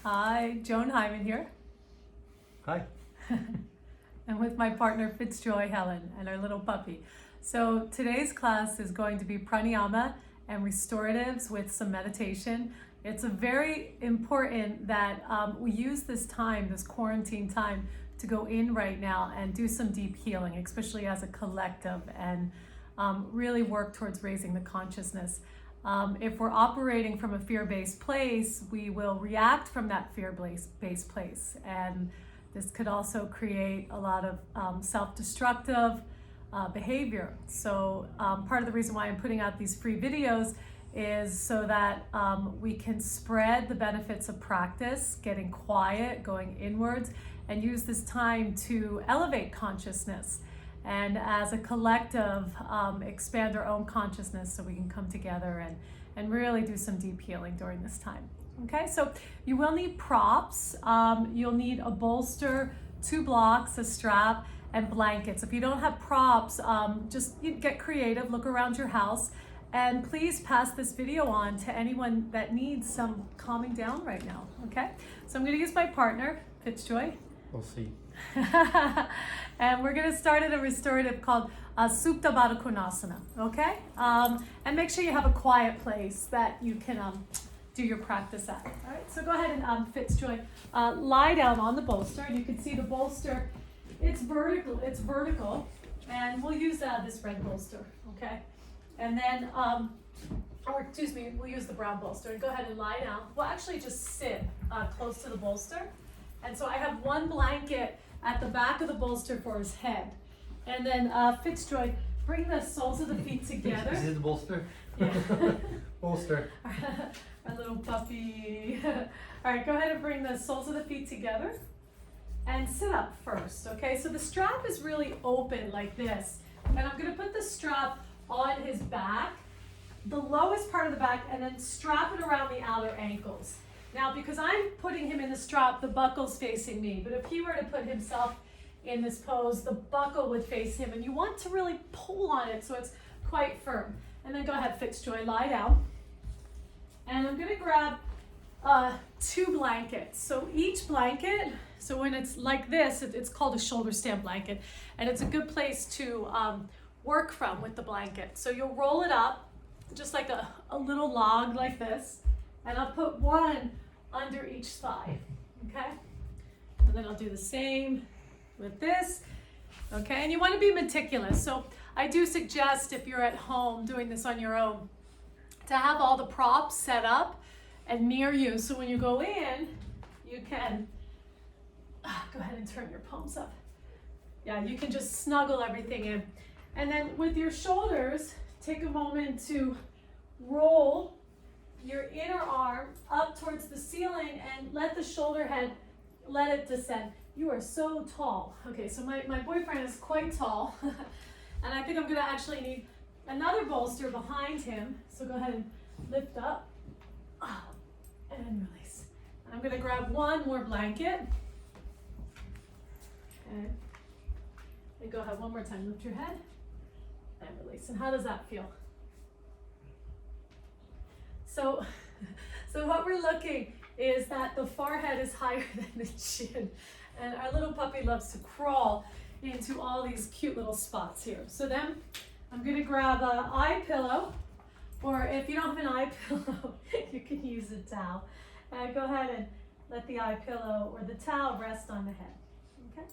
Hi, Joan Hyman here. Hi. And with my partner Fitzjoy Helen and our little puppy. So today's class is going to be pranayama and restoratives with some meditation. It's a very important that we use this time, this quarantine time, to go in right now and do some deep healing, especially as a collective, and really work towards raising the consciousness. If we're operating from a fear-based place, we will react from that fear-based place. And this could also create a lot of self-destructive behavior. So part of the reason why I'm putting out these free videos is so that we can spread the benefits of practice, getting quiet, going inwards, and use this time to elevate consciousness. And as a collective, expand our own consciousness so we can come together and really do some deep healing during this time. Okay, so you will need props. You'll need a bolster, 2 blocks, a strap, and blankets. If you don't have props, just get creative, look around your house, and please pass this video on to anyone that needs some calming down right now, okay? So I'm gonna use my partner, Fitzjoy. We'll see. And we're going to start at a restorative called Supta Baddha Konasana, okay? And make sure you have a quiet place that you can do your practice at. All right, so go ahead and Fitzjoy, lie down on the bolster. And you can see the bolster, it's vertical, and we'll use this red bolster, okay? And then, we'll use the brown bolster. And go ahead and lie down. We'll actually just sit close to the bolster. And so I have one blanket at the back of the bolster for his head. And then Fitzjoy, bring the soles of the feet together. Is it the bolster? Yeah. Bolster. Our little puppy. All right, go ahead and bring the soles of the feet together and sit up first, okay? So the strap is really open like this. And I'm gonna put the strap on his back, the lowest part of the back, and then strap it around the outer ankles. Now, because I'm putting him in the strap, the buckle's facing me. But if he were to put himself in this pose, the buckle would face him. And you want to really pull on it so it's quite firm. And then go ahead, Fitzjoy, lie down. And I'm gonna grab 2 blankets. So each blanket, so when it's like this, it's called a shoulder stand blanket. And it's a good place to work from with the blanket. So you'll roll it up, just like a little log like this. And I'll put one under each thigh, okay? And then I'll do the same with this, okay? And you want to be meticulous. So I do suggest, if you're at home doing this on your own, to have all the props set up and near you. So when you go in, you can, go ahead and turn your palms up. Yeah, you can just snuggle everything in. And then with your shoulders, take a moment to roll your inner arm up towards the ceiling and let the shoulder head, let it descend. You are so tall. Okay, so my boyfriend is quite tall. And I think I'm gonna actually need another bolster behind him. So go ahead and lift up and release. And I'm gonna grab one more blanket. And go ahead one more time, lift your head and release. And how does that feel? So what we're looking is that the forehead is higher than the chin. And our little puppy loves to crawl into all these cute little spots here. So then I'm gonna grab an eye pillow, or if you don't have an eye pillow, you can use a towel. And go ahead and let the eye pillow or the towel rest on the head, okay?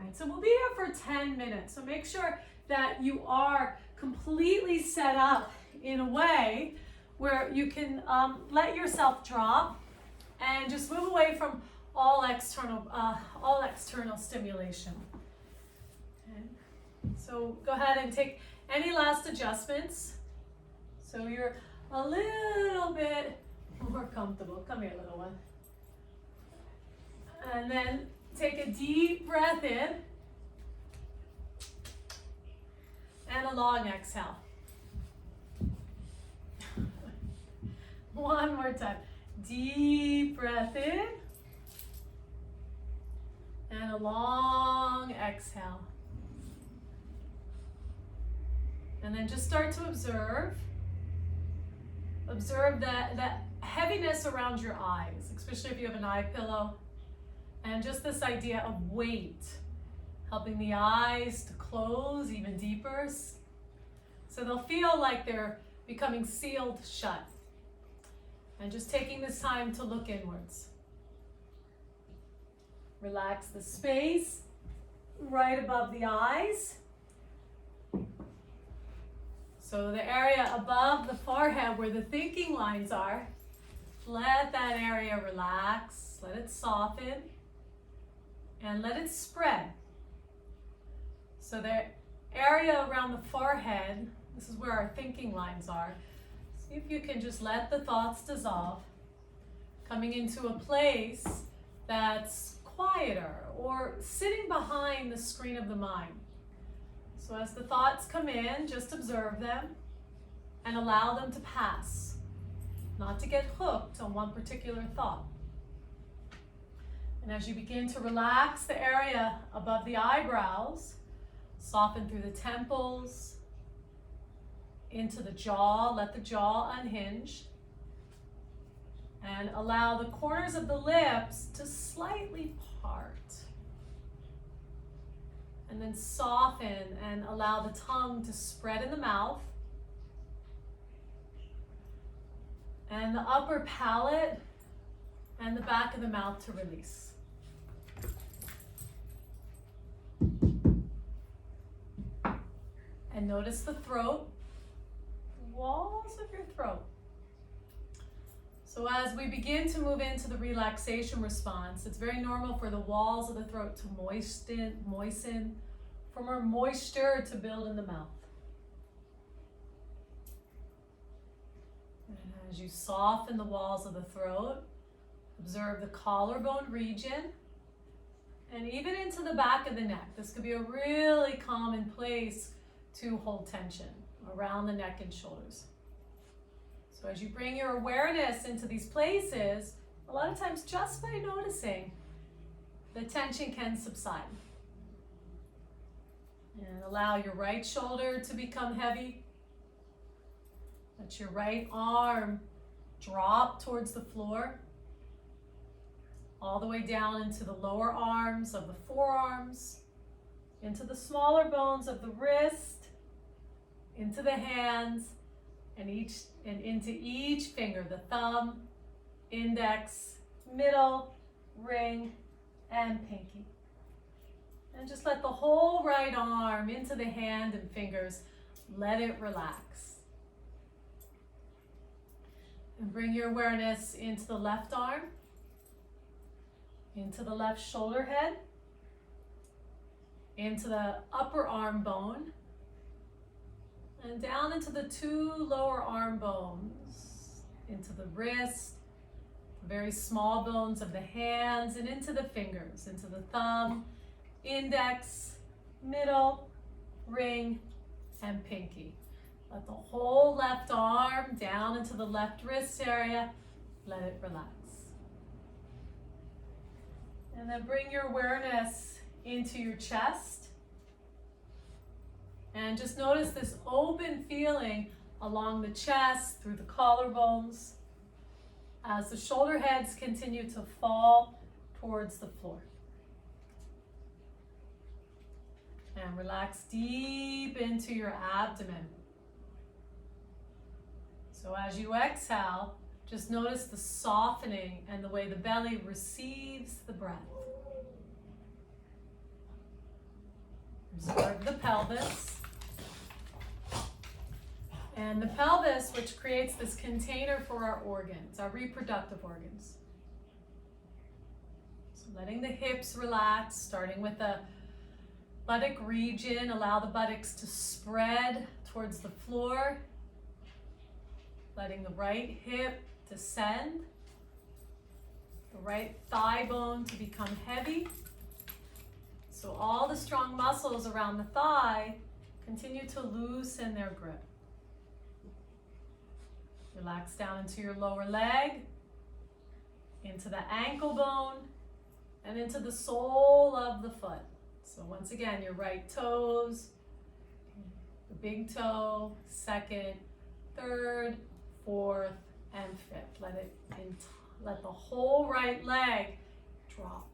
All right, so we'll be here for 10 minutes. So make sure that you are completely set up in a way where you can let yourself drop and just move away from all external stimulation. Okay. So go ahead and take any last adjustments. So you're a little bit more comfortable. Come here, little one. And then take a deep breath in and a long exhale. One more time. Deep breath in and a long exhale. And then just start to observe observe that heaviness around your eyes, especially if you have an eye pillow. And just this idea of weight, helping the eyes to close even deeper. So they'll feel like they're becoming sealed shut. And just taking this time to look inwards. Relax the space right above the eyes. So the area above the forehead where the thinking lines are, let that area relax, let it soften, and let it spread. So the area around the forehead, this is where our thinking lines are. See if you can just let the thoughts dissolve, coming into a place that's quieter or sitting behind the screen of the mind. So as the thoughts come in, just observe them and allow them to pass, not to get hooked on one particular thought. And as you begin to relax the area above the eyebrows, soften through the temples, into the jaw, let the jaw unhinge, and allow the corners of the lips to slightly part. And then soften and allow the tongue to spread in the mouth. And the upper palate and the back of the mouth to release. And notice the throat, the walls of your throat. So as we begin to move into the relaxation response, it's very normal for the walls of the throat to moisten, for more moisture to build in the mouth. And as you soften the walls of the throat, observe the collarbone region and even into the back of the neck. This could be a really common place to hold tension around the neck and shoulders. So as you bring your awareness into these places, a lot of times just by noticing, the tension can subside. And allow your right shoulder to become heavy. Let your right arm drop towards the floor, all the way down into the lower arms of the forearms, into the smaller bones of the wrist, into the hands, and into each finger, the thumb, index, middle, ring, and pinky. And just let the whole right arm into the hand and fingers, let it relax. And bring your awareness into the left arm, into the left shoulder head, into the upper arm bone, and down into the two lower arm bones, into the wrist, the very small bones of the hands, and into the fingers, into the thumb, index, middle, ring, and pinky. Let the whole left arm down into the left wrist area, let it relax. And then bring your awareness into your chest. And just notice this open feeling along the chest, through the collarbones, as the shoulder heads continue to fall towards the floor. And relax deep into your abdomen. So as you exhale, just notice the softening and the way the belly receives the breath. Observe the pelvis. And the pelvis, which creates this container for our organs, our reproductive organs. So letting the hips relax, starting with the buttock region, allow the buttocks to spread towards the floor. Letting the right hip descend, the right thigh bone to become heavy. So all the strong muscles around the thigh continue to loosen their grip. Relax down into your lower leg, into the ankle bone, and into the sole of the foot. So once again, your right toes, the big toe, second, third, fourth, and fifth. Let the whole right leg drop.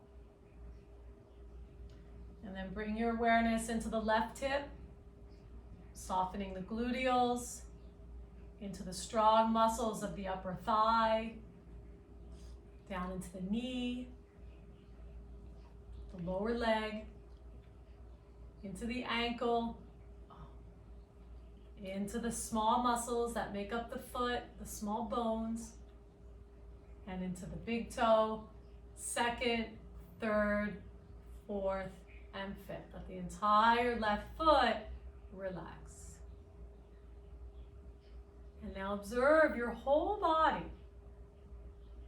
And then bring your awareness into the left hip, softening the gluteals, into the strong muscles of the upper thigh, down into the knee, the lower leg, into the ankle, into the small muscles that make up the foot, the small bones, and into the big toe, second, third, fourth, and fifth. Let the entire left foot relax. And now observe your whole body.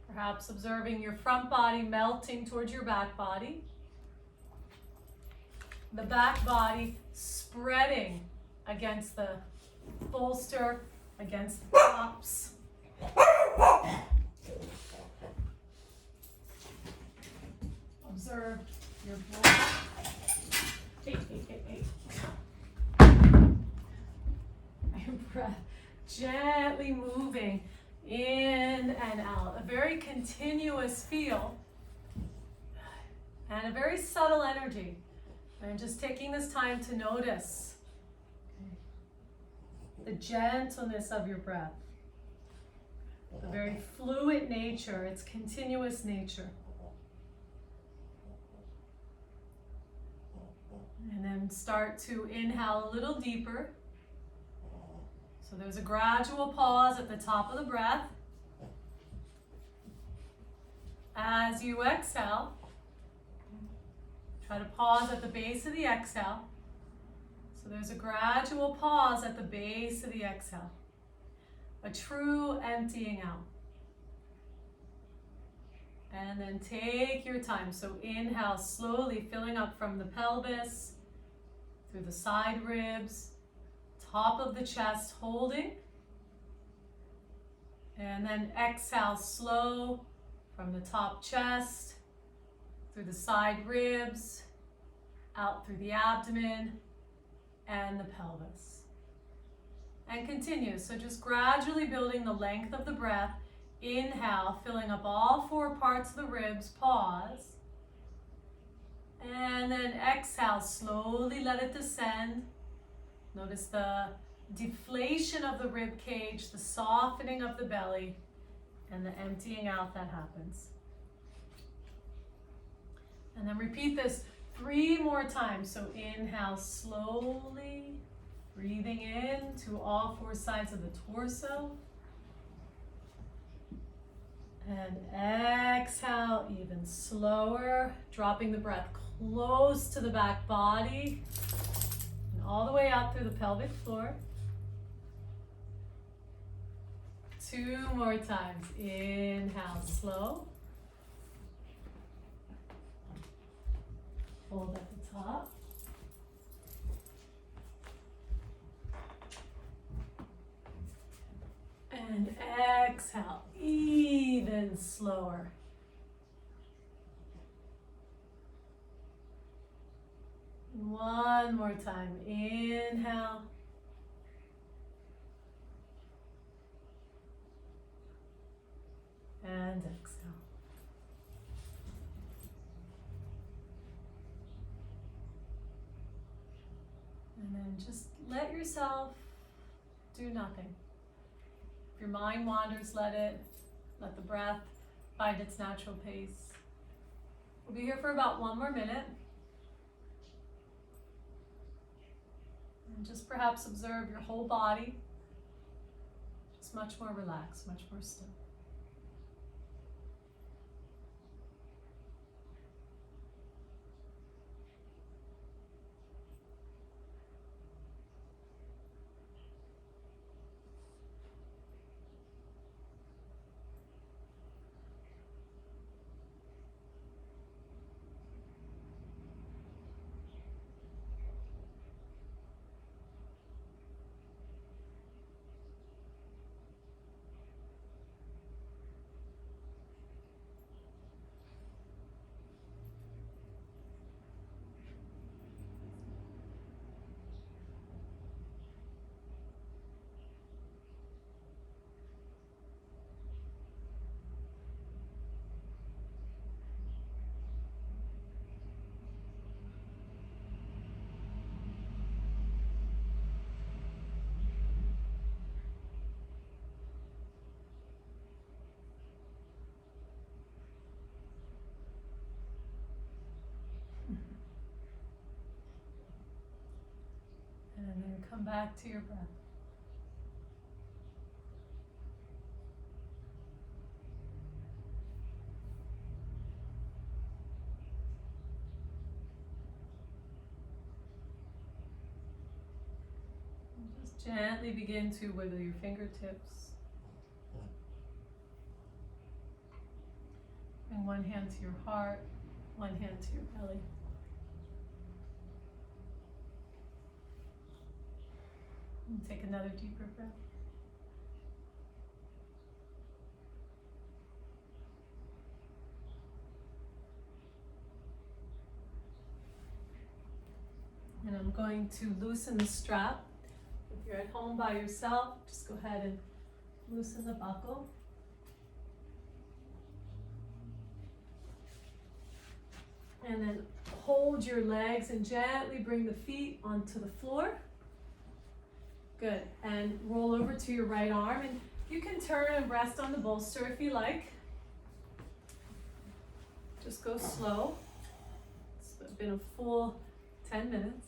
Perhaps observing your front body melting towards your back body. The back body spreading against the bolster, against the tops. Observe your breath. Your breath gently moving in and out. A very continuous feel and a very subtle energy. And just taking this time to notice the gentleness of your breath, the very fluid nature, its continuous nature. And then start to inhale a little deeper. So there's a gradual pause at the top of the breath. As you exhale, try to pause at the base of the exhale. So there's a gradual pause at the base of the exhale. A true emptying out. And then take your time. So inhale slowly, filling up from the pelvis, through the side ribs, top of the chest, holding. And then exhale slow from the top chest, through the side ribs, out through the abdomen and the pelvis. And continue. So just gradually building the length of the breath. Inhale, filling up all four parts of the ribs. Pause. And then exhale, slowly let it descend. Notice the deflation of the rib cage, the softening of the belly, and the emptying out that happens. And then repeat this 3 more times. So inhale slowly, breathing in to all 4 sides of the torso. And exhale even slower, dropping the breath close to the back body and all the way out through the pelvic floor. 2 more times. Inhale slow. Hold at the top. And exhale, even slower. One more time. Inhale. And exhale. And then just let yourself do nothing. If your mind wanders, let it. Let the breath find its natural pace. We'll be here for about 1 more minute. And just perhaps observe your whole body. Just much more relaxed, much more still. come back to your breath. And just gently begin to wiggle your fingertips. Bring one hand to your heart, one hand to your belly. And take another deeper breath. And I'm going to loosen the strap. If you're at home by yourself, just go ahead and loosen the buckle. And then hold your legs and gently bring the feet onto the floor. Good. And roll over to your right arm. And you can turn and rest on the bolster if you like. Just go slow. It's been a full 10 minutes.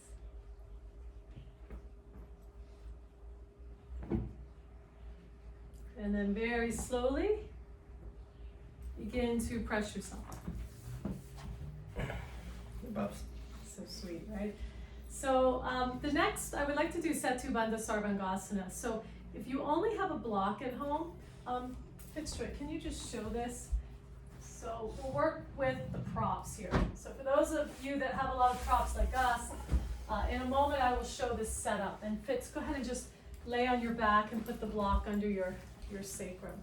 And then very slowly, begin to press yourself. So sweet, right? So the next, I would like to do Setu Bandha Sarvangasana. So if you only have a block at home, Fitzroy, can you just show this? So we'll work with the props here. So for those of you that have a lot of props like us, in a moment I will show this setup. And Fitz, go ahead and just lay on your back and put the block under your sacrum.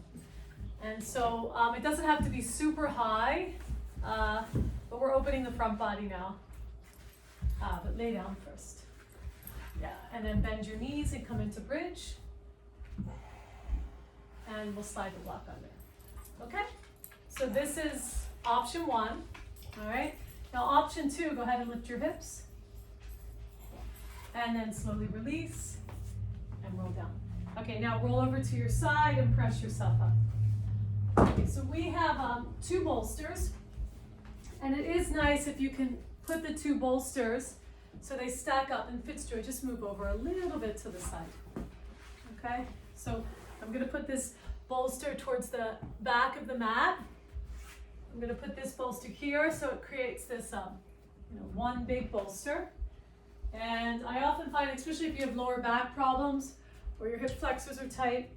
And so it doesn't have to be super high, but we're opening the front body now. But lay down first. Yeah, and then bend your knees and come into bridge. And we'll slide the block under. Okay? So this is option 1. All right? Now option 2, go ahead and lift your hips. And then slowly release and roll down. Okay, now roll over to your side and press yourself up. Okay, so we have 2 bolsters. And it is nice if you can put the 2 bolsters so they stack up. And Fitzjoy, just move over a little bit to the side. Okay, so I'm going to put this bolster towards the back of the mat. I'm going to put this bolster here so it creates this one big bolster. And I often find, especially if you have lower back problems or your hip flexors are tight,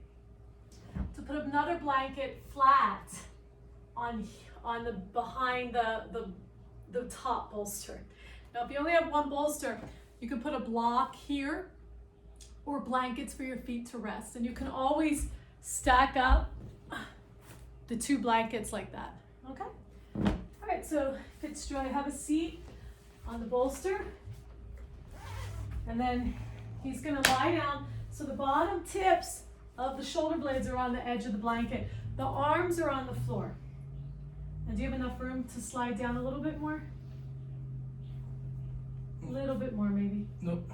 to put another blanket flat on the behind the top bolster. Now, if you only have one bolster, you can put a block here or blankets for your feet to rest. And you can always stack up the 2 blankets like that, okay? All right, so Fitzjoy, have a seat on the bolster. And then he's gonna lie down. So the bottom tips of the shoulder blades are on the edge of the blanket. The arms are on the floor. And do you have enough room to slide down a little bit more? A little bit more, maybe. Nope.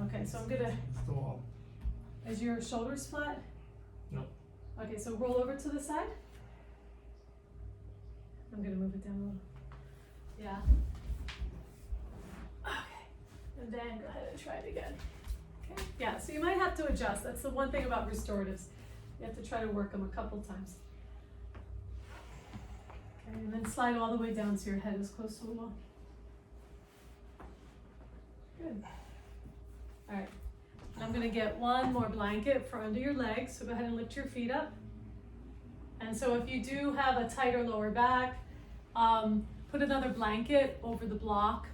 Okay, so I'm gonna. It's the wall. Is your shoulders flat? Nope. Okay, so roll over to the side. I'm gonna move it down a little. Yeah. Okay, and then go ahead and try it again. Okay. Yeah. So you might have to adjust. That's the one thing about restoratives. You have to try to work them a couple times. Okay, and then slide all the way down so your head is close to the wall. Good. All right. And I'm going to get one more blanket for under your legs. So go ahead and lift your feet up. And so if you do have a tighter lower back, put another blanket over the block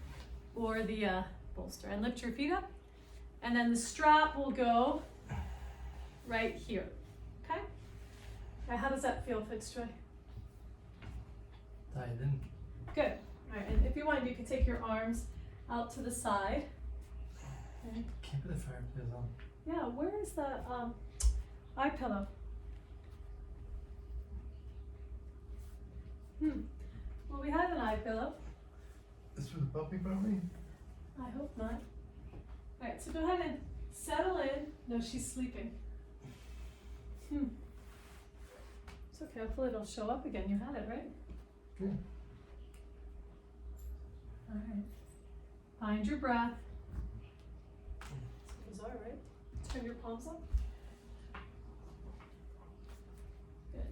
or the bolster and lift your feet up. And then the strap will go right here. Okay? Now, how does that feel, Fitzjoy? Tied in. Good. All right. And if you want, you can take your arms out to the side. Okay. Can't put the fireplace on. Yeah, where is the eye pillow? Well, we had an eye pillow. This was the puppy, probably? I hope not. All right, so go ahead and settle in. No, she's sleeping. It's okay, hopefully it'll show up again. You had it, right? Good. All right. Find your breath. palms are, right? Turn your palms up. Good.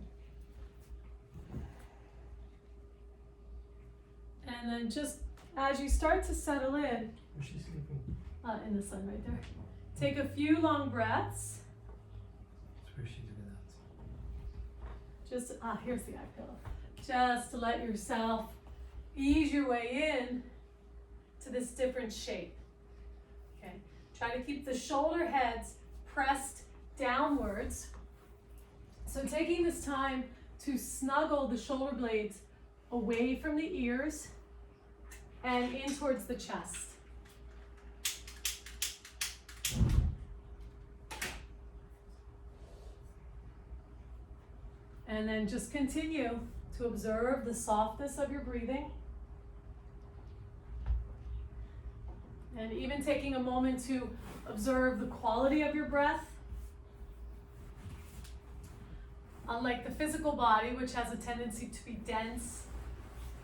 And then just as you start to settle in, Where's she sleeping? in the sun right there, take a few long breaths. That's where she's doing that. Just, here's the eye pillow. Just to let yourself ease your way in to this different shape. Okay. Try to keep the shoulder heads pressed downwards. So taking this time to snuggle the shoulder blades away from the ears and in towards the chest. And then just continue to observe the softness of your breathing. And even taking a moment to observe the quality of your breath. Unlike the physical body, which has a tendency to be dense,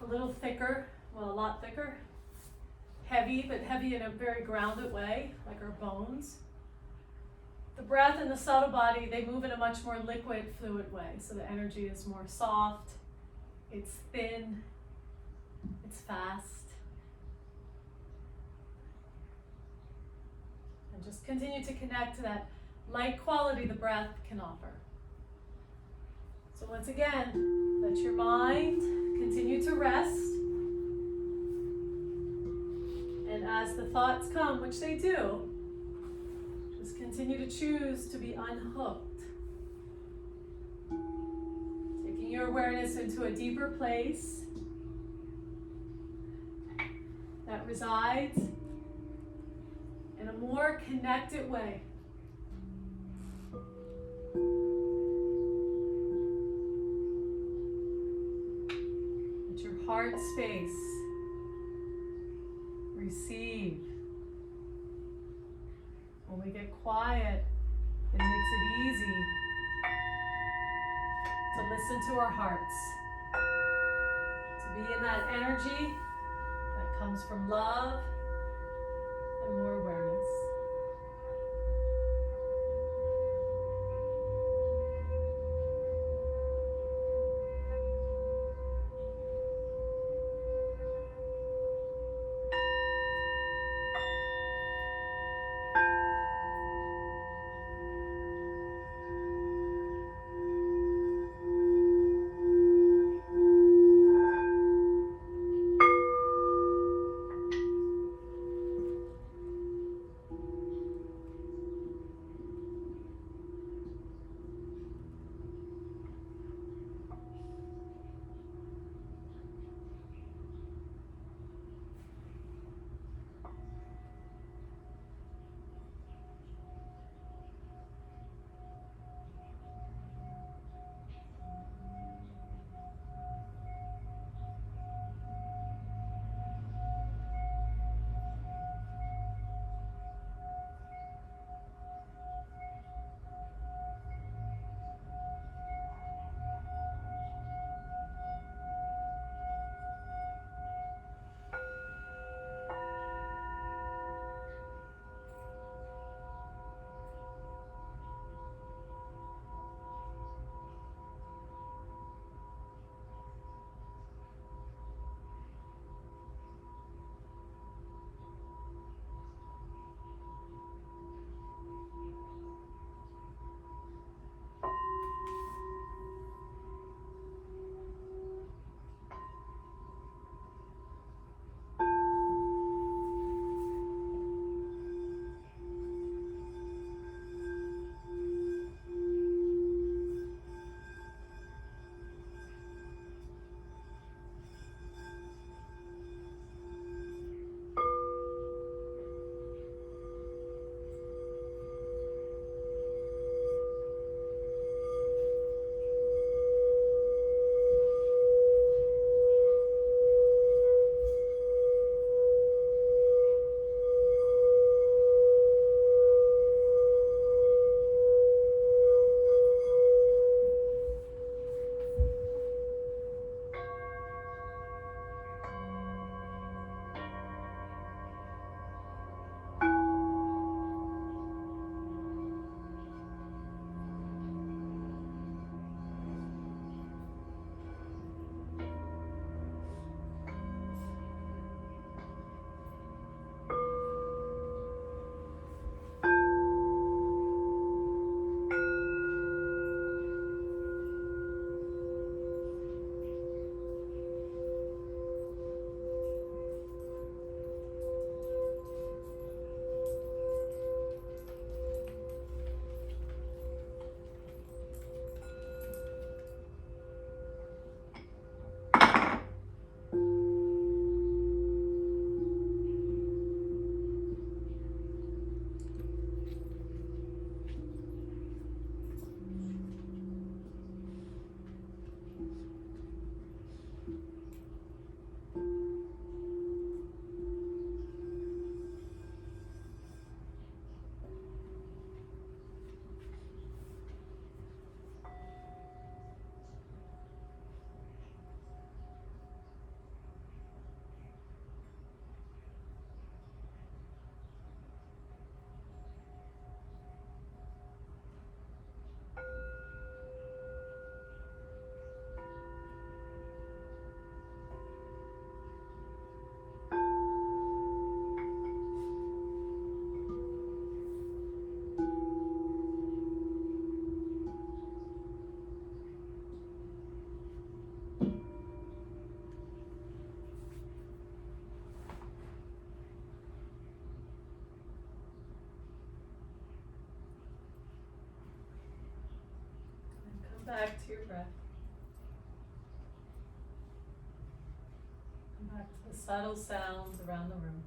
a little thicker, well, a lot thicker, heavy, but heavy in a very grounded way, like our bones. The breath and the subtle body, they move in a much more liquid, fluid way. So the energy is more soft, it's thin, it's fast. And just continue to connect to that light quality the breath can offer. So once again, let your mind continue to rest. And as the thoughts come, which they do, just continue to choose to be unhooked. Taking your awareness into a deeper place that resides in a more connected way. Let your heart space receive. When we get quiet, it makes it easy to listen to our hearts, to be in that energy that comes from love and more awareness. breath. Come back to the subtle sounds around the room.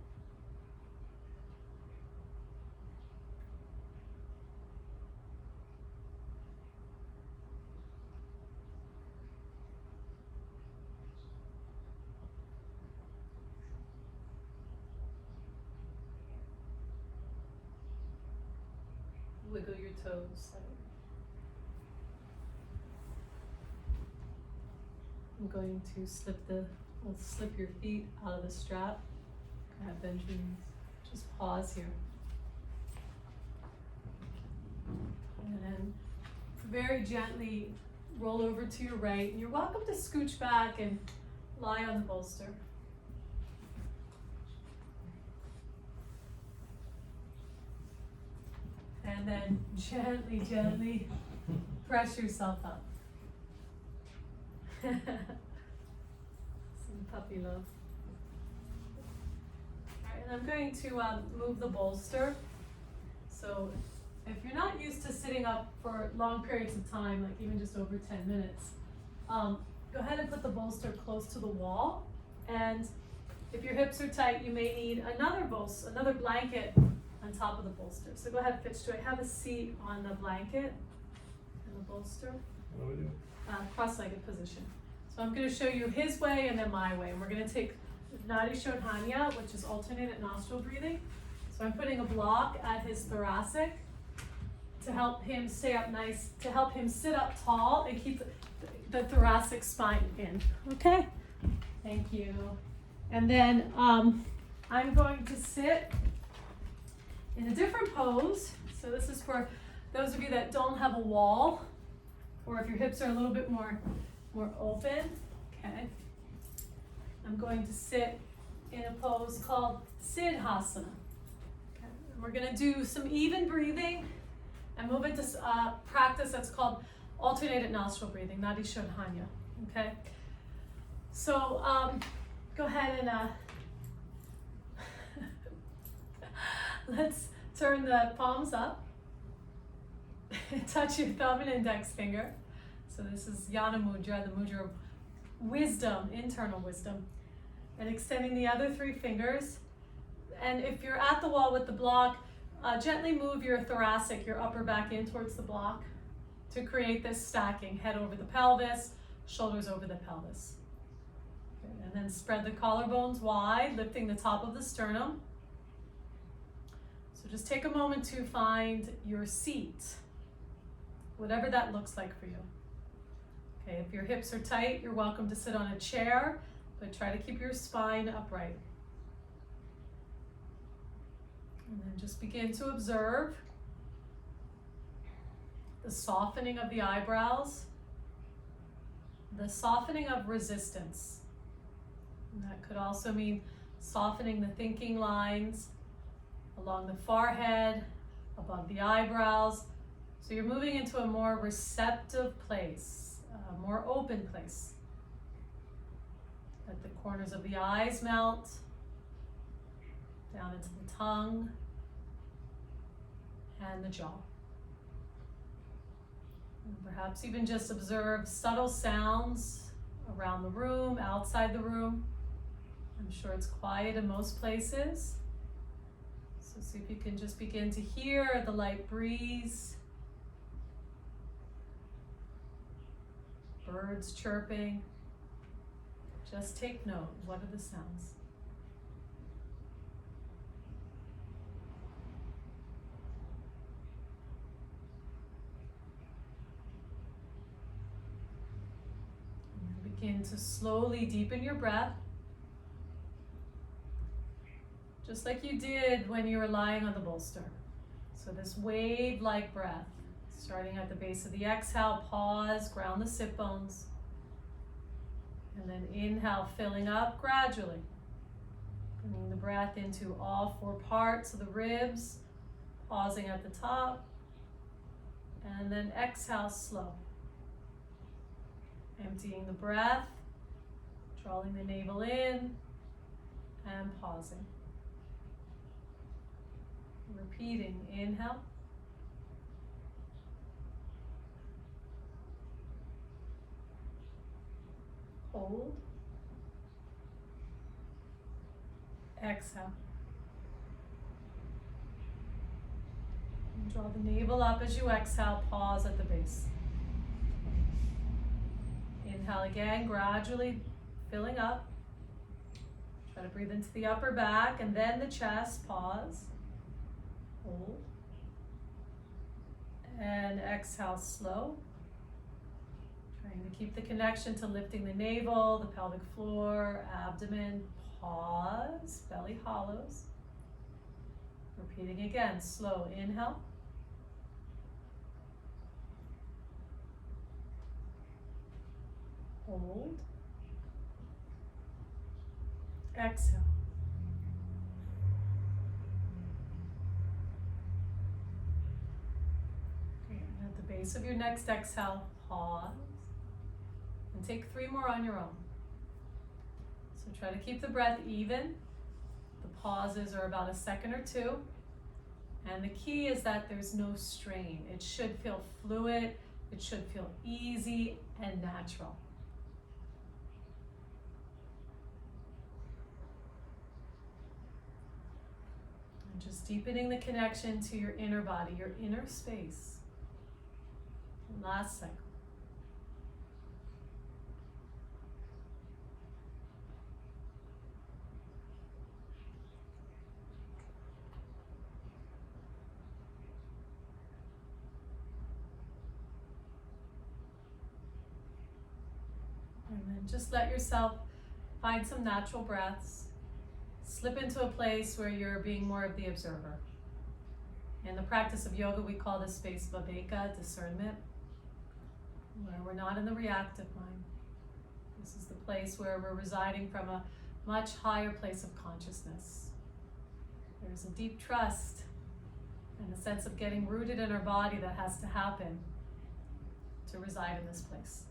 Wiggle your toes slightly. I'm going to slip your feet out of the strap. Go ahead, bend your knees. Just pause here. And then very gently roll over to your right. And you're welcome to scooch back and lie on the bolster. And then gently, gently press yourself up. Some puppy love. Alright, and I'm going to move the bolster. So if you're not used to sitting up for long periods of time, like even just over 10 minutes, go ahead and put the bolster close to the wall. And if your hips are tight, you may need another blanket on top of the bolster. So go ahead, pitch to it. Have a seat on the blanket and the bolster. What do we do? Cross-legged position. So I'm going to show you his way and then my way. And we're going to take Nadi Shodhanya, which is alternated nostril breathing. So I'm putting a block at his thoracic to help him stay up nice, to help him sit up tall and keep the thoracic spine in. Okay? Thank you. And then I'm going to sit in a different pose. So this is for those of you that don't have a wall, or if your hips are a little bit more open. Okay. I'm going to sit in a pose called Siddhasana. Okay. And we're going to do some even breathing and move into practice that's called alternated nostril breathing, Nadi Shodhanya. Okay. So go ahead and let's turn the palms up. Touch your thumb and index finger. So this is Yana Mudra, the mudra of wisdom, internal wisdom. And extending the other 3 fingers. And if you're at the wall with the block, gently move your thoracic, your upper back in towards the block to create this stacking. Head over the pelvis, shoulders over the pelvis. Okay, and then spread the collarbones wide, lifting the top of the sternum. So just take a moment to find your seat, whatever that looks like for you. Okay, if your hips are tight, you're welcome to sit on a chair, but try to keep your spine upright. And then just begin to observe the softening of the eyebrows, the softening of resistance. And that could also mean softening the thinking lines along the forehead, above the eyebrows. So you're moving into a more receptive place, a more open place. Let the corners of the eyes melt down into the tongue and the jaw. And perhaps even just observe subtle sounds around the room, outside the room. I'm sure it's quiet in most places. So see if you can just begin to hear the light breeze, birds chirping. Just take note. What are the sounds? And begin to slowly deepen your breath, just like you did when you were lying on the bolster. So this wave-like breath, starting at the base of the exhale, pause, ground the sit bones. And then inhale, filling up gradually. Bringing the breath into all 4 parts of the ribs, pausing at the top. And then exhale slow. Emptying the breath, drawing the navel in, and pausing. Repeating, inhale. Hold. Exhale. And draw the navel up as you exhale. Pause at the base. Inhale again, gradually filling up. Try to breathe into the upper back and then the chest. Pause. Hold. And exhale slow. Trying to keep the connection to lifting the navel, the pelvic floor, abdomen. Pause. Belly hollows. Repeating again. Slow. Inhale. Hold. Exhale. Okay, and at the base of your next exhale, pause. And take 3 more on your own. So try to keep the breath even. The pauses are about a second or 2. And the key is that there's no strain. It should feel fluid. It should feel easy and natural. And just deepening the connection to your inner body, your inner space. Last cycle. And then just let yourself find some natural breaths. Slip into a place where you're being more of the observer. In the practice of yoga, we call this space viveka, discernment, where we're not in the reactive mind. This is the place where we're residing from a much higher place of consciousness. There's a deep trust and a sense of getting rooted in our body that has to happen to reside in this place.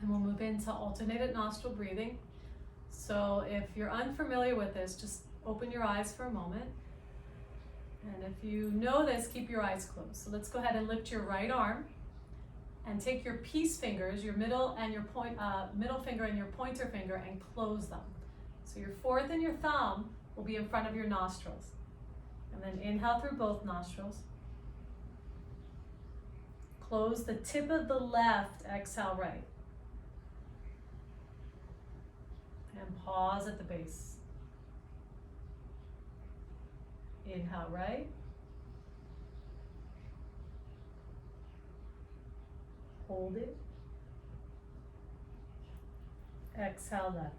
And we'll move into alternated nostril breathing. So if you're unfamiliar with this, just open your eyes for a moment. And if you know this, keep your eyes closed. So let's go ahead and lift your right arm and take your peace fingers, your middle and your middle finger and your pointer finger, and close them. So your fourth and your thumb will be in front of your nostrils. And then inhale through both nostrils. Close the tip of the left, exhale right. And pause at the base. Inhale right. Hold it. Exhale left.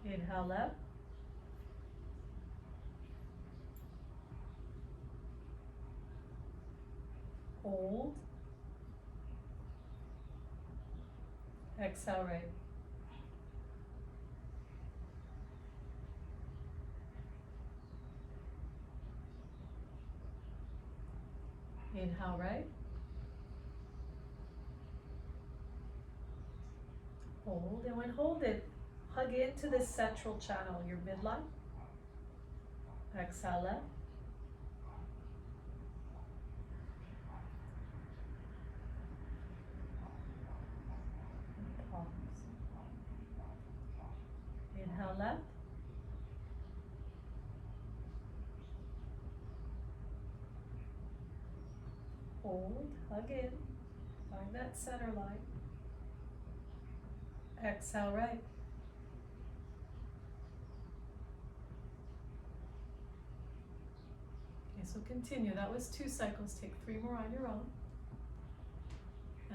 Inhale left. Hold. Exhale right. Inhale right. Hold, and when hold it, hug into this central channel, your midline. Exhale left. Pause. Inhale left. Hold, hug in, find that center line. Exhale right. Okay, so continue. That was 2 cycles. Take 3 more on your own.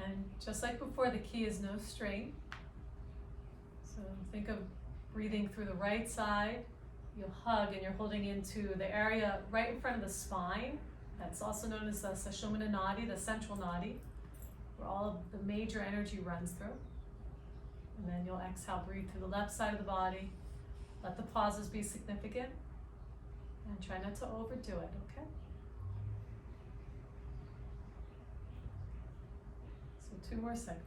And just like before, the key is no strain. So think of breathing through the right side. You'll hug and you're holding into the area right in front of the spine. That's also known as the Sushumna Nadi, the central nadi. major energy runs through. And then you'll exhale, breathe through the left side of the body. Let the pauses be significant. And try not to overdo it, okay? So 2 more cycles.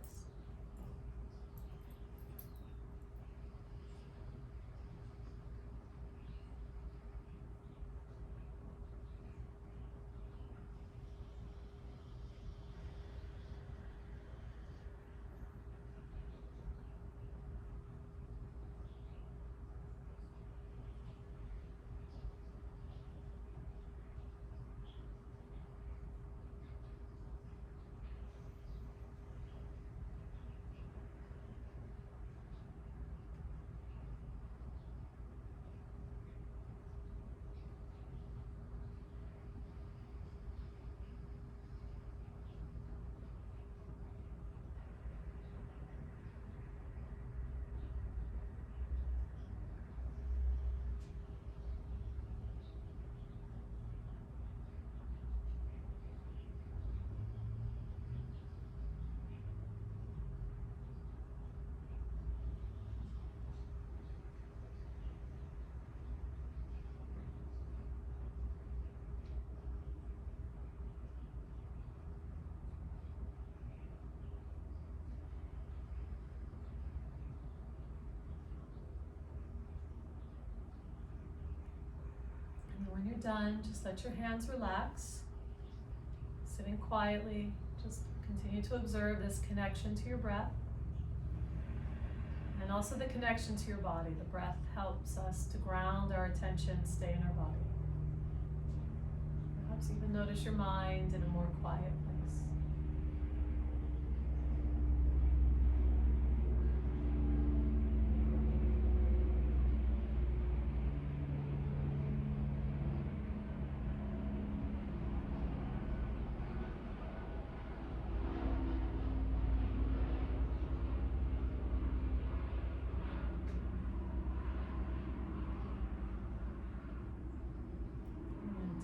When you're done, just let your hands relax. Sitting quietly, just continue to observe this connection to your breath. And also the connection to your body. The breath helps us to ground our attention, stay in our body. Perhaps even notice your mind in a more quiet place.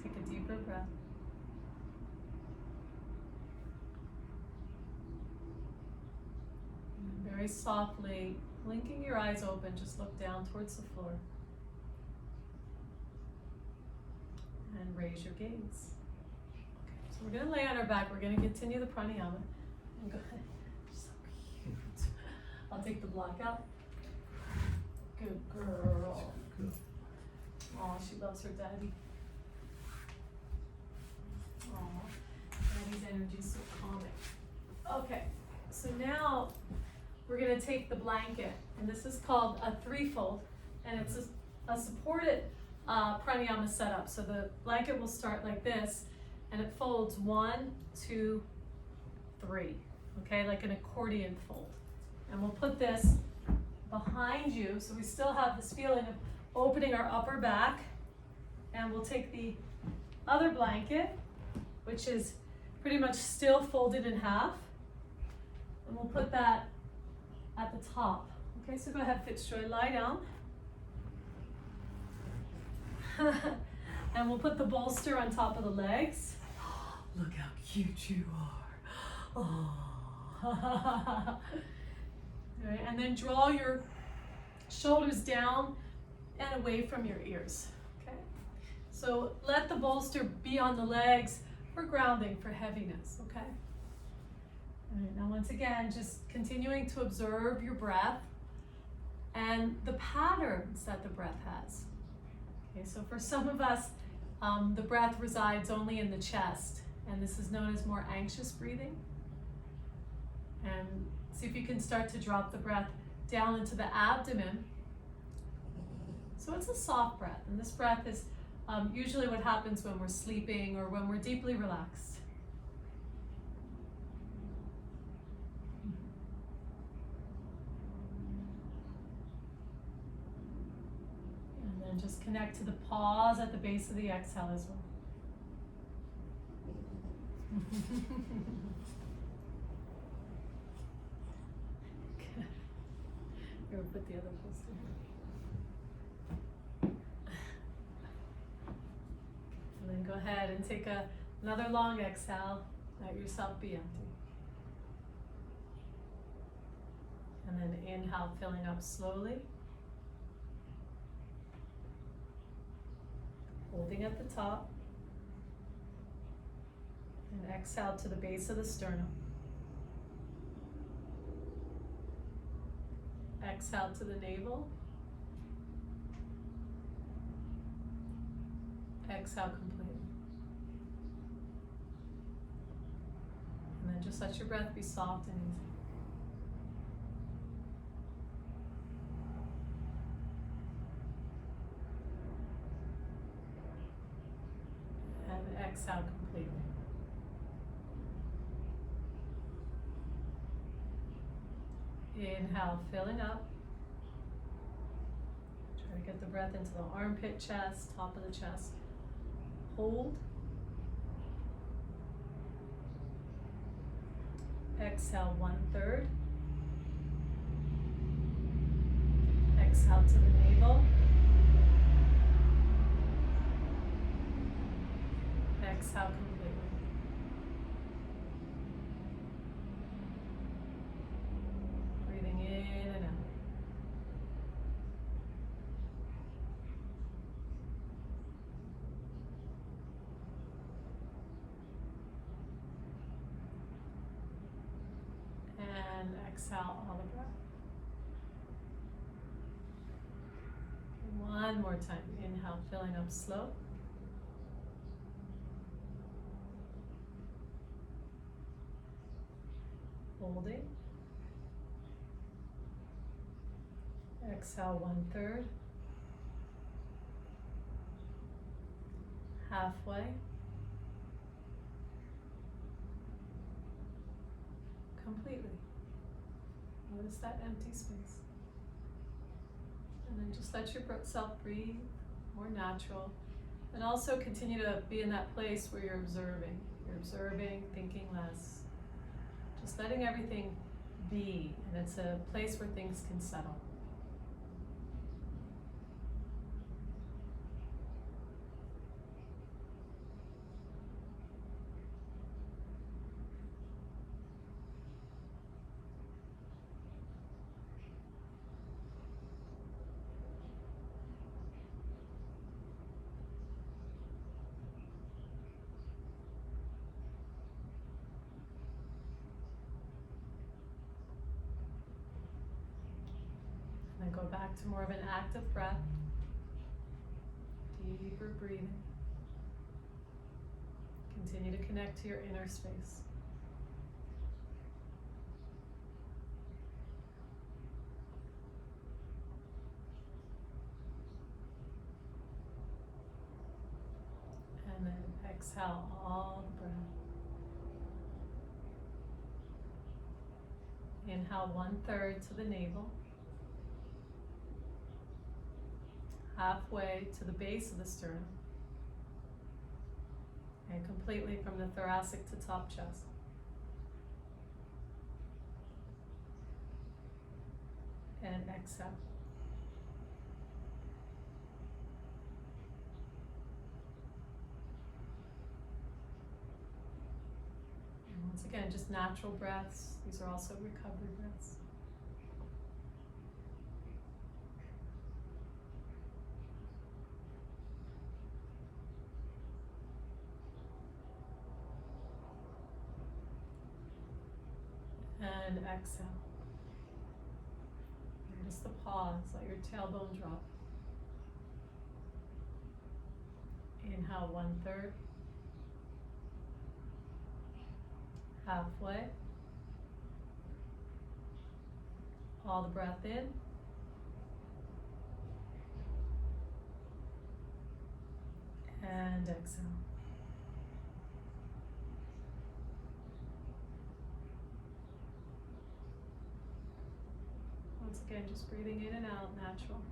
Take a deeper breath. And very softly, blinking your eyes open, just look down towards the floor. And raise your gaze. Okay, so we're going to lay on our back. We're going to continue the pranayama. And go ahead. So cute. I'll take the block out. Good girl. Oh, she loves her daddy. Daddy's energy is so calming. Okay, so now we're going to take the blanket, and this is called a threefold, and it's a supported pranayama setup. So the blanket will start like this, and it folds 1, 2, 3, okay, like an accordion fold. And we'll put this behind you, so we still have this feeling of opening our upper back, and we'll take the other blanket, which is pretty much still folded in half, and we'll put that at the top. Okay, so go ahead, Fitzroy, lie down. And we'll put the bolster on top of the legs. Look how cute you are. Oh. All right, and then draw your shoulders down and away from your ears. Okay, so let the bolster be on the legs for grounding, for heaviness, okay? All right, now once again, just continuing to observe your breath and the patterns that the breath has. Okay, so for some of us, the breath resides only in the chest, and this is known as more anxious breathing. And see if you can start to drop the breath down into the abdomen. So it's a soft breath, and this breath is usually what happens when we're sleeping or when we're deeply relaxed. And then just connect to the pause at the base of the exhale as well. Here, we'll put the other post in here. And then go ahead and take another long exhale. Let yourself be empty. inhale, filling up slowly. Holding at the top. And exhale to the base of the sternum. Exhale to the navel. Exhale completely. And then just let your breath be soft and easy. And exhale completely. Inhale, filling up. Try to get the breath into the armpit, chest, top of the chest. Hold. Exhale 1/3. Exhale to the navel. Exhale completely. Breathing in and out. And exhale all the breath. One more time. Inhale, filling up slow. Holding. Exhale 1/3. Halfway. Completely. Notice that empty space. And then just let yourself breathe more natural. And also continue to be in that place where you're observing. You're observing, thinking less. Just letting everything be. And it's a place where things can settle. And then go back to more of an active breath. Deeper breathing. Continue to connect to your inner space. And then exhale all the breath. Inhale 1/3 to the navel. Halfway to the base of the sternum. And completely from the thoracic to top chest. And exhale. And once again, just natural breaths. These are also recovery breaths. And exhale. Notice the pause, let your tailbone drop. Inhale 1/3. Halfway. All the breath in. And exhale. Once again, just breathing in and out, natural.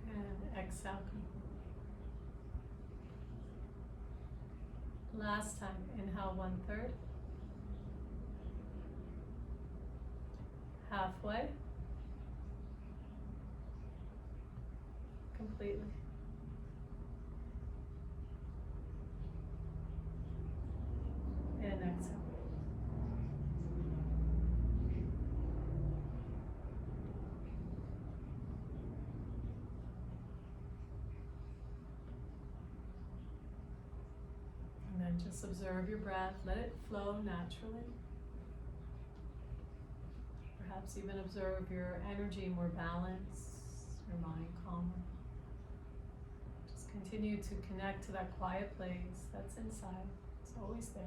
And exhale. Last time, inhale 1/3. Halfway. Completely. just observe your breath, let it flow naturally. Perhaps even observe your energy more balanced, your mind calmer. Just continue to connect to that quiet place that's inside. It's always there.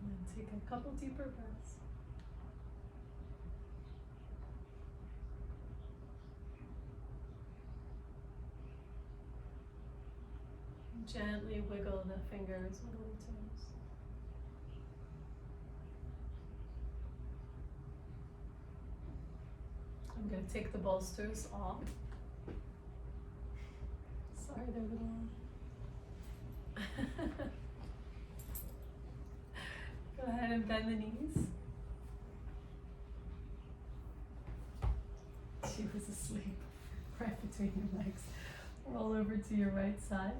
And then take a couple deeper breaths. Gently wiggle the fingers, wiggle the toes. I'm going to take the bolsters off. Sorry, they're a little long. Go ahead and bend the knees. She was asleep right between your legs. Roll over to your right side.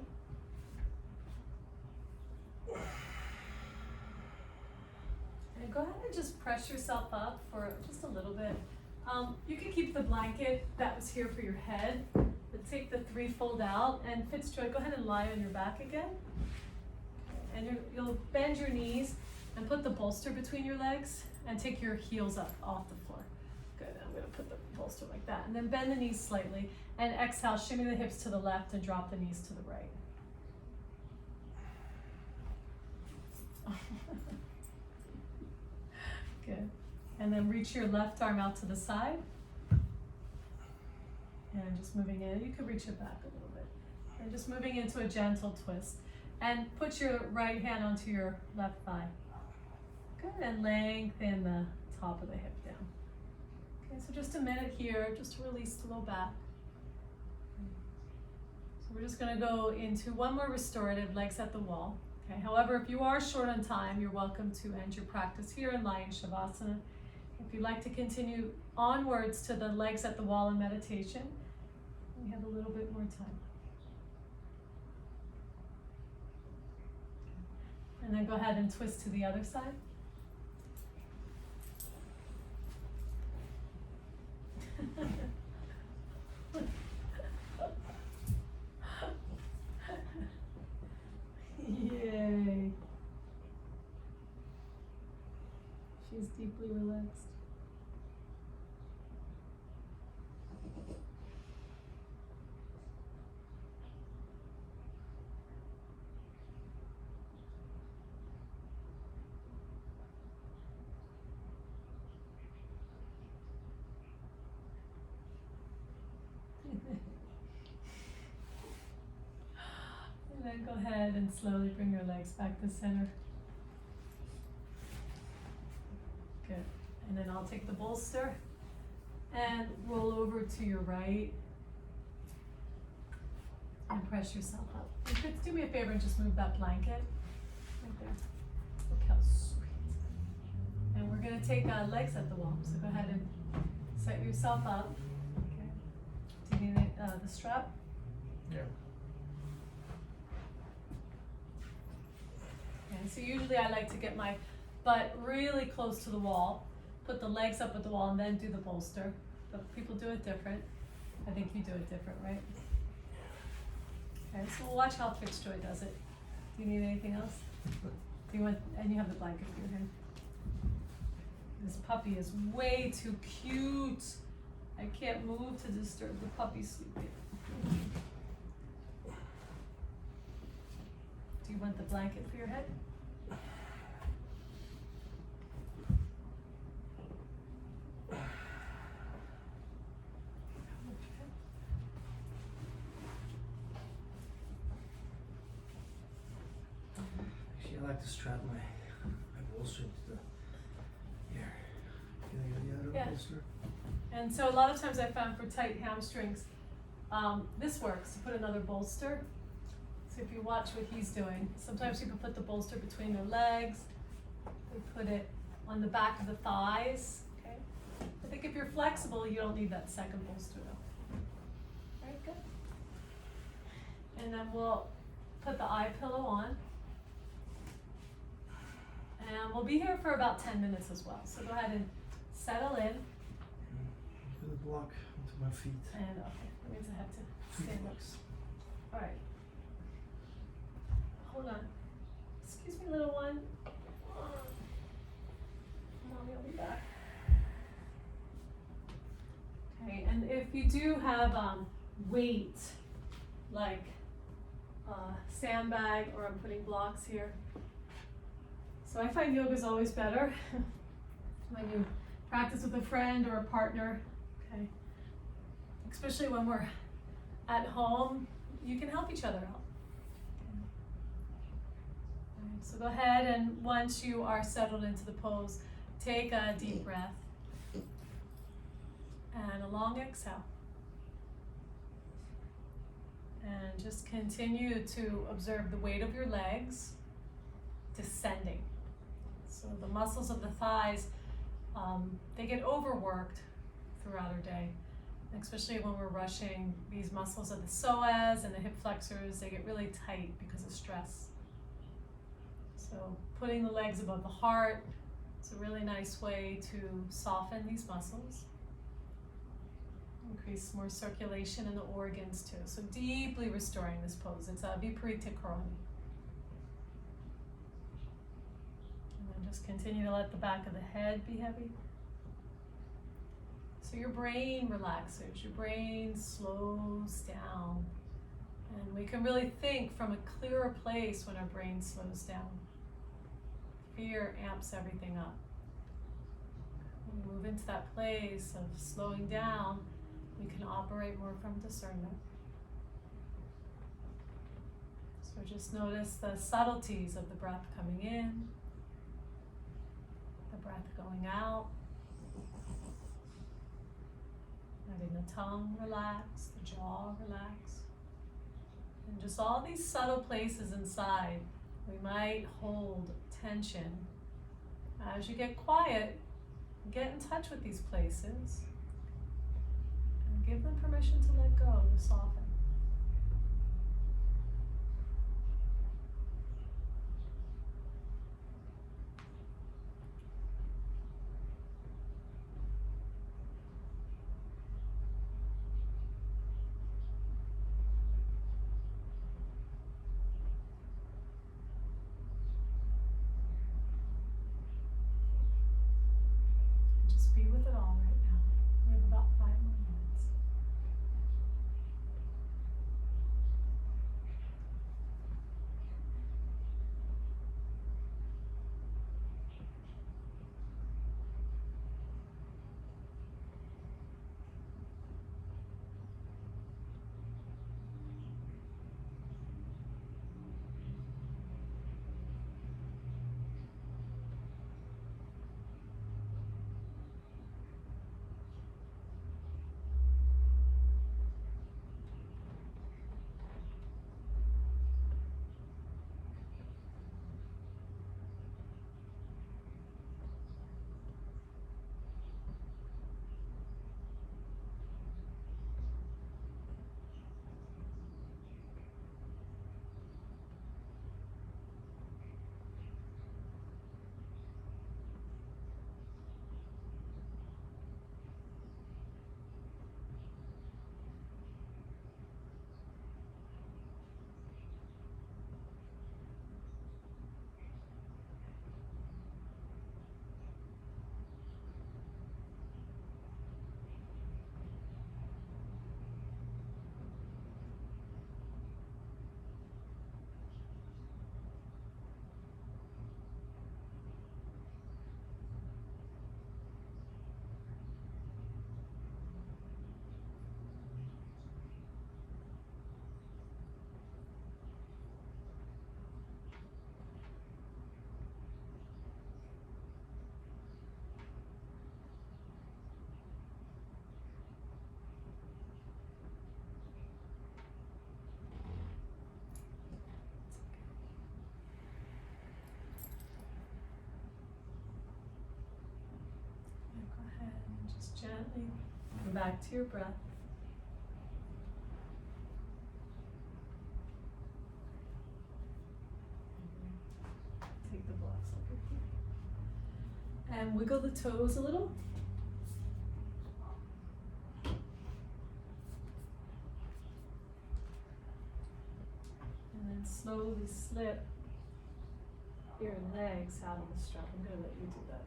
And go ahead and just press yourself up for just a little bit. You can keep the blanket that was here for your head, but take the threefold out, and Fitzjoy, go ahead and lie on your back again. And you'll bend your knees and put the bolster between your legs and take your heels up off the floor. Good, I'm gonna put the bolster like that. And then bend the knees slightly and exhale, shimmy the hips to the left and drop the knees to the right. Good. And then reach your left arm out to the side. And just moving in. You could reach it back a little bit. And just moving into a gentle twist. And put your right hand onto your left thigh. Good. And lengthen the top of the hip down. Okay, so just a minute here, just to release the low back. So we're just going to go into one more restorative, legs at the wall. Okay. However, if you are short on time, you're welcome to end your practice here and lie in Shavasana. If you'd like to continue onwards to the legs at the wall in meditation, we have a little bit more time. And then go ahead and twist to the other side. Yay. She's deeply relaxed. And then go ahead and slowly bring your legs back to center. Good. And then I'll take the bolster and roll over to your right and press yourself up. You could do me a favor and just move that blanket right there. Look how sweet. And we're going to take legs at the wall. So go ahead and set yourself up. Okay. Do you need the strap? Yeah. And so usually I like to get my butt really close to the wall, put the legs up at the wall, and then do the bolster. But people do it different. I think you do it different, right? Okay, so we'll watch how Fitzjoy does it. Do you need anything else? Do you want, and you have the blanket for your hand. This puppy is way too cute. I can't move to disturb the puppy sleeping. Do you want the blanket for your head? I like to strap my bolster to the here. Can I get the other Yeah. bolster? And so a lot of times I found for tight hamstrings, this works, to put another bolster. So if you watch what he's doing, sometimes people put the bolster between their legs, they put it on the back of the thighs, okay? I think if you're flexible, you don't need that second bolster though. Very good. And then we'll put the eye pillow on. And we'll be here for about 10 minutes as well. So go ahead and settle in. I'm gonna block onto my feet. And okay, that means I have to stand up. Blocks. All right. Hold on. Excuse me, little one. Mommy, I'll be back. Okay, and if you do have weight, like sandbag, or I'm putting blocks here. So I find yoga is always better when you practice with a friend or a partner, okay? Especially when we're at home, you can help each other out. Okay. All right, so go ahead, and once you are settled into the pose, take a deep breath and a long exhale. And just continue to observe the weight of your legs descending. So the muscles of the thighs, they get overworked throughout our day, especially when we're rushing. These muscles of the psoas and the hip flexors, they get really tight because of stress. So putting the legs above the heart is a really nice way to soften these muscles. Increase more circulation in the organs too. So deeply restoring this pose. It's a viparita karani. And then just continue to let the back of the head be heavy. So your brain relaxes, your brain slows down. And we can really think from a clearer place when our brain slows down. Fear amps everything up. When we move into that place of slowing down, we can operate more from discernment. So just notice the subtleties of the breath coming in, the breath going out, letting the tongue relax, the jaw relax, and just all these subtle places inside we might hold tension. As you get quiet, get in touch with these places. Give them permission to let go, to soften. Just be with it all right now. We have about 5 more minutes. gently come back to your breath. Take the blocks off your feet. And wiggle the toes a little. And then slowly slip your legs out of the strap. I'm going to let you do that.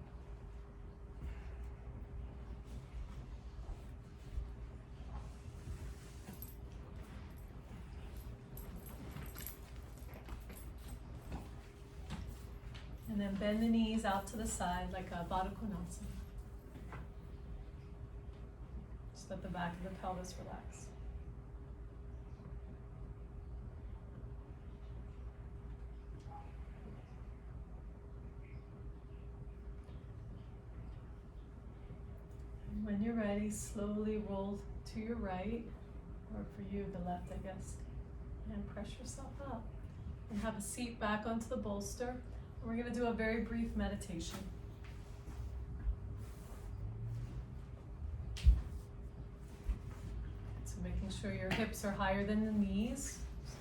And then bend the knees out to the side like a Baddha Konasana. Just let the back of the pelvis relax. And when you're ready, slowly roll to your right, or for you, the left, I guess, and press yourself up. And have a seat back onto the bolster. We're going to do a very brief meditation. So making sure your hips are higher than the knees.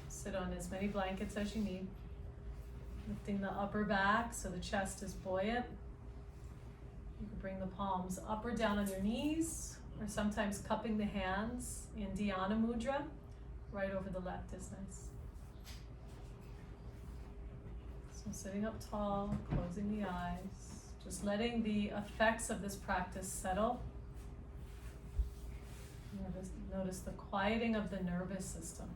Sit on as many blankets as you need. Lifting the upper back so the chest is buoyant. You can bring the palms up or down on your knees, or sometimes cupping the hands in Dhyana Mudra. Right over the left is nice. So sitting up tall, closing the eyes, just letting the effects of this practice settle. Notice the quieting of the nervous system.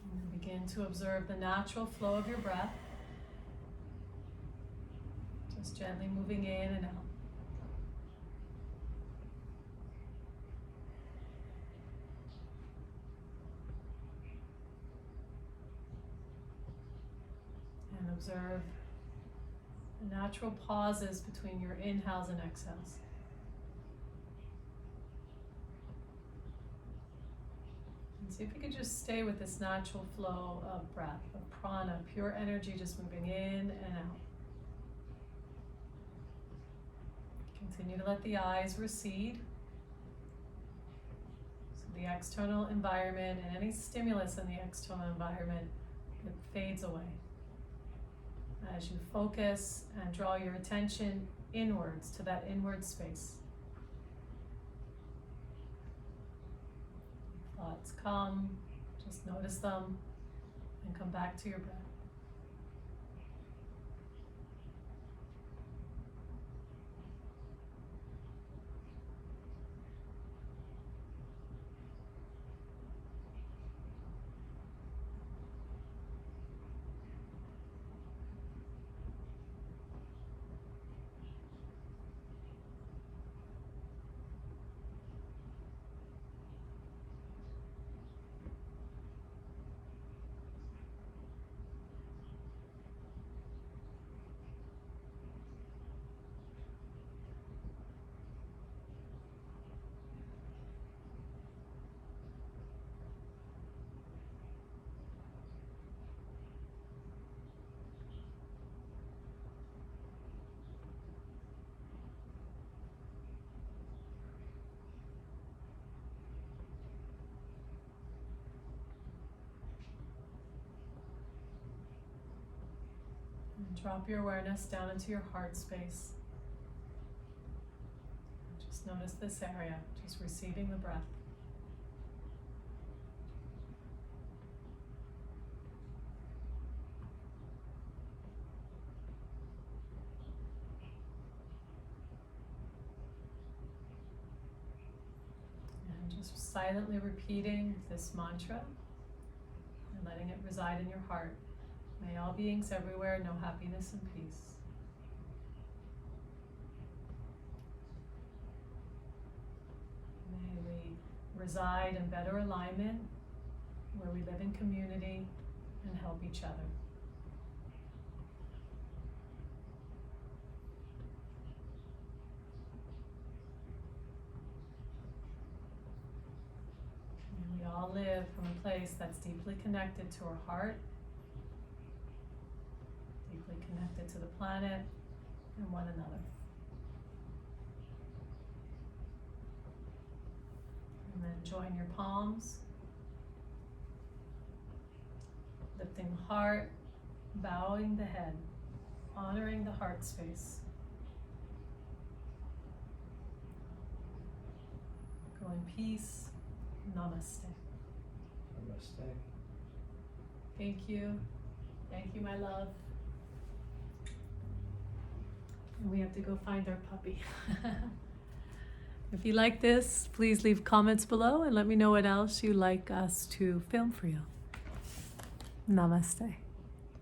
And then begin to observe the natural flow of your breath. Just gently moving in and out. And observe the natural pauses between your inhales and exhales. And see if you could just stay with this natural flow of breath, of prana, pure energy just moving in and out. Continue to let the eyes recede. So the external environment and any stimulus in the external environment, it fades away. As you focus and draw your attention inwards to that inward space. Thoughts come, just notice them, and come back to your breath. And drop your awareness down into your heart space. Just notice this area, just receiving the breath. And just silently repeating this mantra and letting it reside in your heart. May all beings everywhere know happiness and peace. May we reside in better alignment, where we live in community and help each other. And we all live from a place that's deeply connected to our heart connected to the planet and one another. And then join your palms, lifting the heart, bowing the head, honoring the heart space. Go in peace. Namaste. Namaste. Thank you. Thank you, my love. And we have to go find our puppy. If you like this, please leave comments below and let me know what else you'd like us to film for you. Namaste.